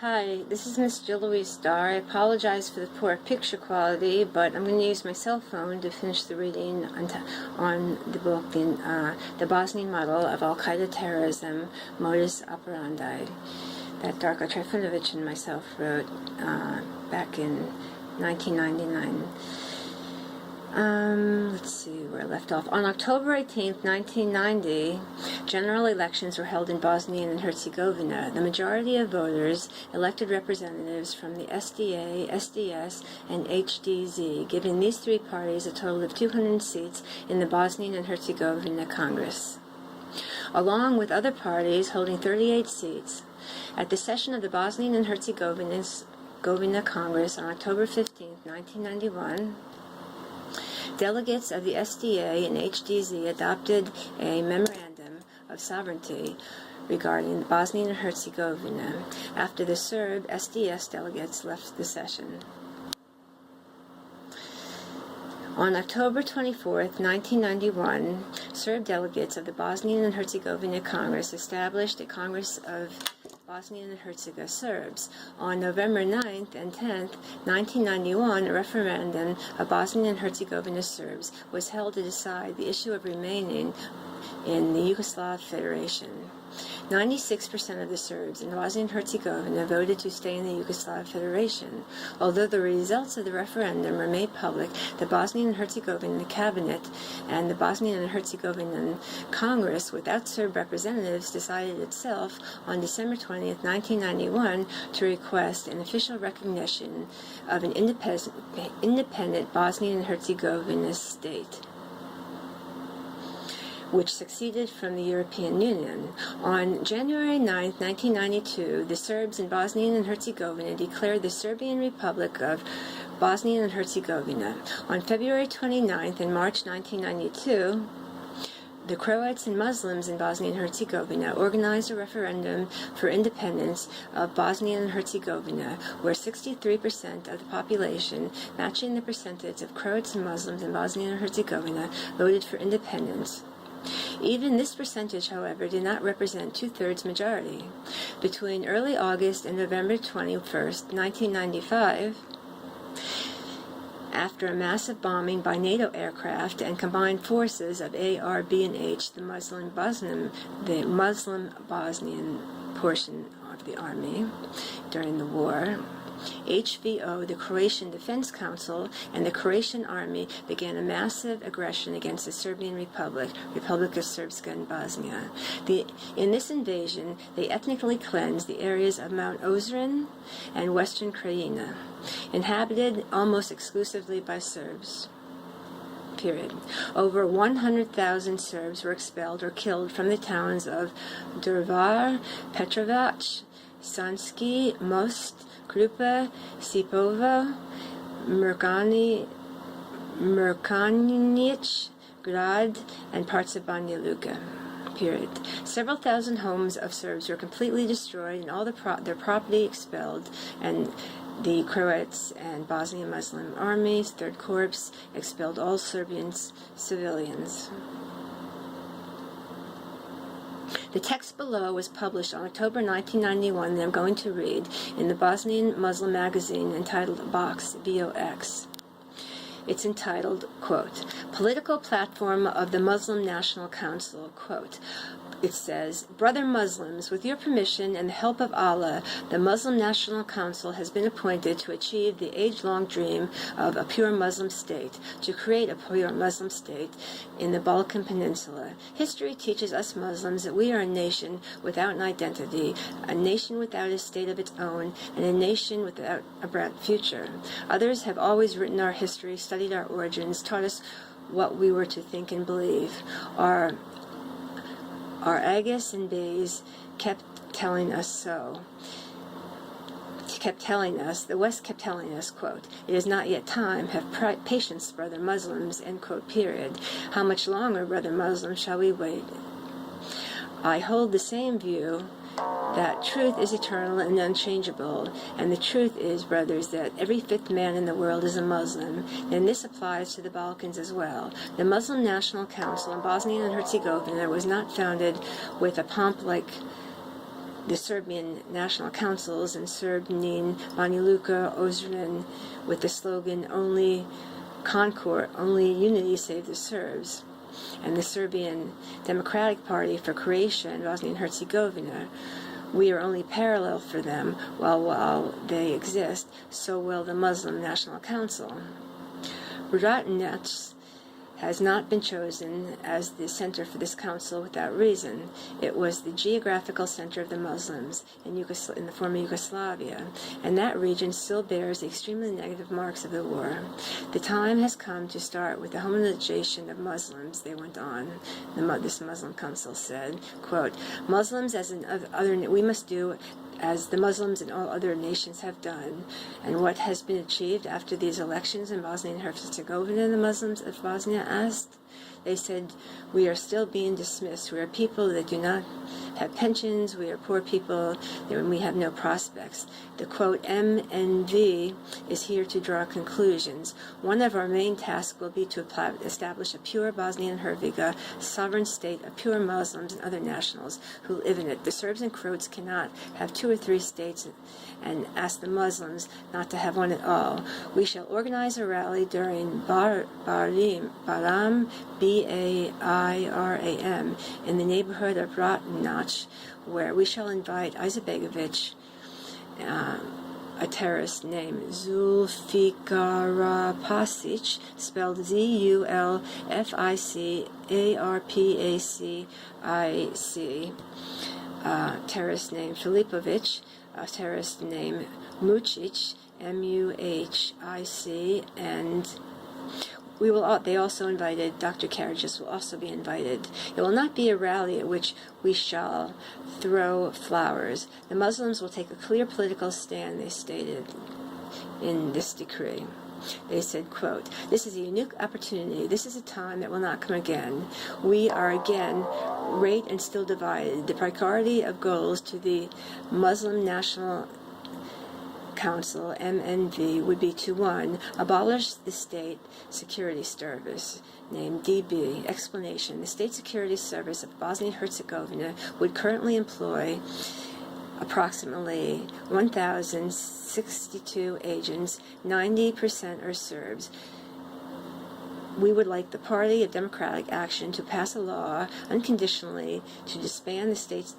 Hi, this is Miss Jill Louise Starr. I apologize for the poor picture quality, but I'm going to use my cell phone to finish the reading on the book, The Bosnian Model of Al-Qaeda Terrorism, Modus Operandi, that Darko Trifunovic and myself wrote back in 1999. Let's see where I left off. On October 18th, 1990, general elections were held in Bosnia and Herzegovina. The majority of voters elected representatives from the SDA, SDS, and HDZ, giving these three parties a total of 200 seats in the Bosnian and Herzegovina Congress, along with other parties holding 38 seats. At the session of the Bosnian and Herzegovina Congress on October 15th, 1991, delegates of the SDA and HDZ adopted a memorandum of sovereignty regarding Bosnia and Herzegovina after the Serb SDS delegates left the session. On October 24th, 1991, Serb delegates of the Bosnian and Herzegovina Congress established a Congress of Bosnian and Herzegovina Serbs. On November 9th and 10th, 1991, a referendum of Bosnian and Herzegovina Serbs was held to decide the issue of remaining in the Yugoslav Federation. 96% of the Serbs in Bosnia and Herzegovina voted to stay in the Yugoslav Federation. Although the results of the referendum were made public, the Bosnian and Herzegovina Cabinet and the Bosnian and Herzegovina Congress, without Serb representatives, decided itself on December 20th, 1991, to request an official recognition of an independent Bosnian and Herzegovina state, which succeeded from the European Union. On January 9, 1992, the Serbs in Bosnia and Herzegovina declared the Serbian Republic of Bosnia and Herzegovina. On February 29th and March 1992, the Croats and Muslims in Bosnia and Herzegovina organized a referendum for independence of Bosnia and Herzegovina, where 63% of the population, matching the percentage of Croats and Muslims in Bosnia and Herzegovina, voted for independence. Even this percentage, however, did not represent two-thirds majority. Between early August and November 21st, 1995, after a massive bombing by NATO aircraft and combined forces of A, R, B, and H, the Muslim Bosnian portion of the army during the war, HVO, the Croatian Defense Council, and the Croatian Army began a massive aggression against the Serbian Republic, Republika Srpska in Bosnia. In this invasion, they ethnically cleansed the areas of Mount Ozren and Western Krajina, inhabited almost exclusively by Serbs. Period. Over 100,000 Serbs were expelled or killed from the towns of Drvar, Petrovac, Sanski, Most, Krupa, Sipovo, Mrkanic, Grad, and parts of Banja Luka. Period. Several thousand homes of Serbs were completely destroyed and all their property expelled, and the Croats and Bosnian Muslim armies, Third Corps, expelled all Serbian civilians. The text below was published on October 1991 that I'm going to read in the Bosnian Muslim magazine entitled Box, BOX. It's entitled, quote, Political Platform of the Muslim National Council, quote. It says, Brother Muslims, with your permission and the help of Allah, the Muslim National Council has been appointed to achieve the age-long dream of a pure Muslim state, to create a pure Muslim state in the Balkan Peninsula. History teaches us Muslims that we are a nation without an identity, a nation without a state of its own, and a nation without a bright future. Others have always written our history, studied our origins, taught us what we were to think and believe. Our Agus and Bays kept telling us so. The West kept telling us, quote, it is not yet time, have patience, brother Muslims, end quote, period. How much longer, brother Muslims, shall we wait? I hold the same view that truth is eternal and unchangeable, and the truth is, brothers, that every fifth man in the world is a Muslim, and this applies to the Balkans as well. The Muslim National Council in Bosnia and Herzegovina was not founded with a pomp like the Serbian national councils in Srbnin, Banja Luka, Ozren, with the slogan "Only Concord, only unity save the Serbs," and the Serbian Democratic Party for Croatia and Bosnia and Herzegovina. We are only parallel for them, while they exist, so will the Muslim National Council. Radinac has not been chosen as the center for this council without reason. It was the geographical center of the Muslims in the former Yugoslavia, and that region still bears the extremely negative marks of the war. The time has come to start with the homogenization of Muslims, they went on. This Muslim council said, quote, Muslims as in other, we must do as the Muslims in all other nations have done. And what has been achieved after these elections in Bosnia and Herzegovina, the Muslims of Bosnia asked? They said, we are still being dismissed. We are people that do not have pensions. We are poor people, and we have no prospects. The quote, MNV is here to draw conclusions. One of our main tasks will be to establish a pure Bosnia and Herzegovina sovereign state of pure Muslims and other nationals who live in it. The Serbs and Croats cannot have 2 or 3 states and ask the Muslims not to have one at all. We shall organize a rally during Baram, B-A-I-R-A-M, in the neighborhood of Radinac, where we shall invite Izetbegovic, a terrorist named Zulfikar Pasic, spelled Z-U-L-F-I-C-A-R-P-A-C-I-C, terrorist named Filipovic, a terrorist named Mucic, M-U-H-I-C, and they also invited, Dr. Karadzic will also be invited. It will not be a rally at which we shall throw flowers. The Muslims will take a clear political stand, they stated in this decree. They said, quote, this is a unique opportunity. This is a time that will not come again. We are again rate and still divided. The priority of goals to the Muslim National Council, MNV, would be to 1. Abolish the State Security Service, named DB. Explanation. The State Security Service of Bosnia and Herzegovina would currently employ approximately 1,062 agents, 90% are Serbs. We would like the Party of Democratic Action to pass a law unconditionally to disband the State's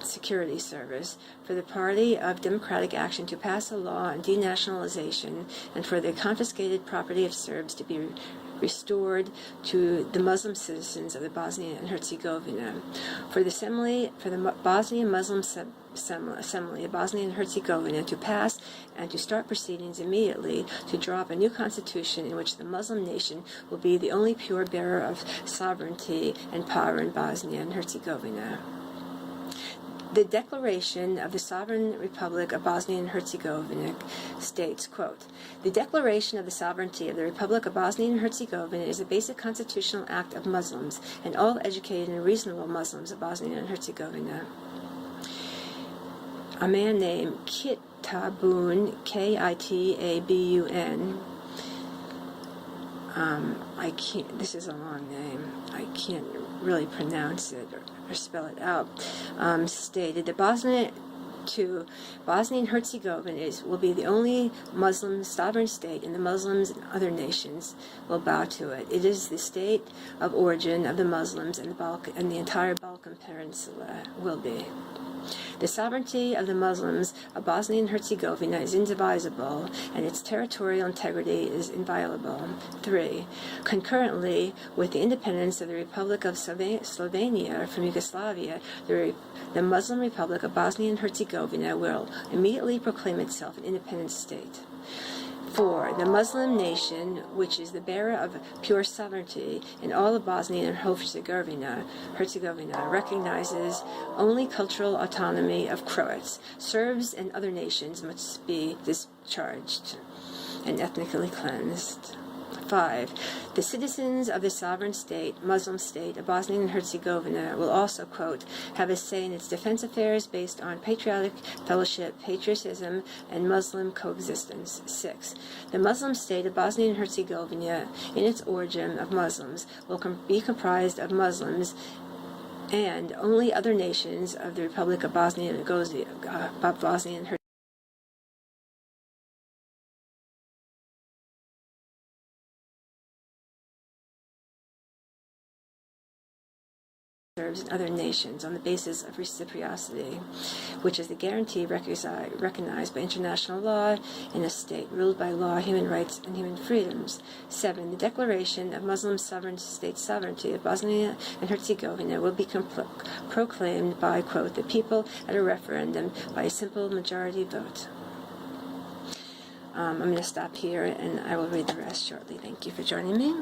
Security Service, for the Party of Democratic Action to pass a law on denationalization, and for the confiscated property of Serbs to be restored to the Muslim citizens of the Bosnia and Herzegovina. For the Bosnian Muslim Assembly of Bosnia and Herzegovina to pass and to start proceedings immediately to draw up a new constitution in which the Muslim nation will be the only pure bearer of sovereignty and power in Bosnia and Herzegovina. The Declaration of the Sovereign Republic of Bosnia and Herzegovina states, quote, the Declaration of the Sovereignty of the Republic of Bosnia and Herzegovina is a basic constitutional act of Muslims and all educated and reasonable Muslims of Bosnia and Herzegovina. A man named Kitabun, K-I-T-A-B-U-N, this is a long name, I can't really pronounce it or spell it out, stated that Bosnia and Herzegovina will be the only Muslim sovereign state, and the Muslims and other nations will bow to it. It is the state of origin of the Muslims, and the entire Balkan Peninsula will be. The sovereignty of the Muslims of Bosnia and Herzegovina is indivisible, and its territorial integrity is inviolable. 3. Concurrently with the independence of the Republic of Slovenia from Yugoslavia, the Muslim Republic of Bosnia and Herzegovina will immediately proclaim itself an independent state. 4. The Muslim nation, which is the bearer of pure sovereignty in all of Bosnia and Herzegovina, recognizes only cultural autonomy of Croats. Serbs and other nations must be discharged and ethnically cleansed. 5. The citizens of the sovereign state, Muslim state of Bosnia and Herzegovina will also, quote, have a say in its defense affairs based on patriotic fellowship, patriotism, and Muslim coexistence. 6. The Muslim state of Bosnia and Herzegovina, in its origin of Muslims, will be comprised of Muslims and only other nations of the Republic of Bosnia and Herzegovina, serves in other nations on the basis of reciprocity, which is the guarantee recognized by international law in a state ruled by law, human rights, and human freedoms. 7. The Declaration of Muslim Sovereign State Sovereignty of Bosnia and Herzegovina will be proclaimed by, quote, the people at a referendum by a simple majority vote. I'm going to stop here, and I will read the rest shortly. Thank you for joining me.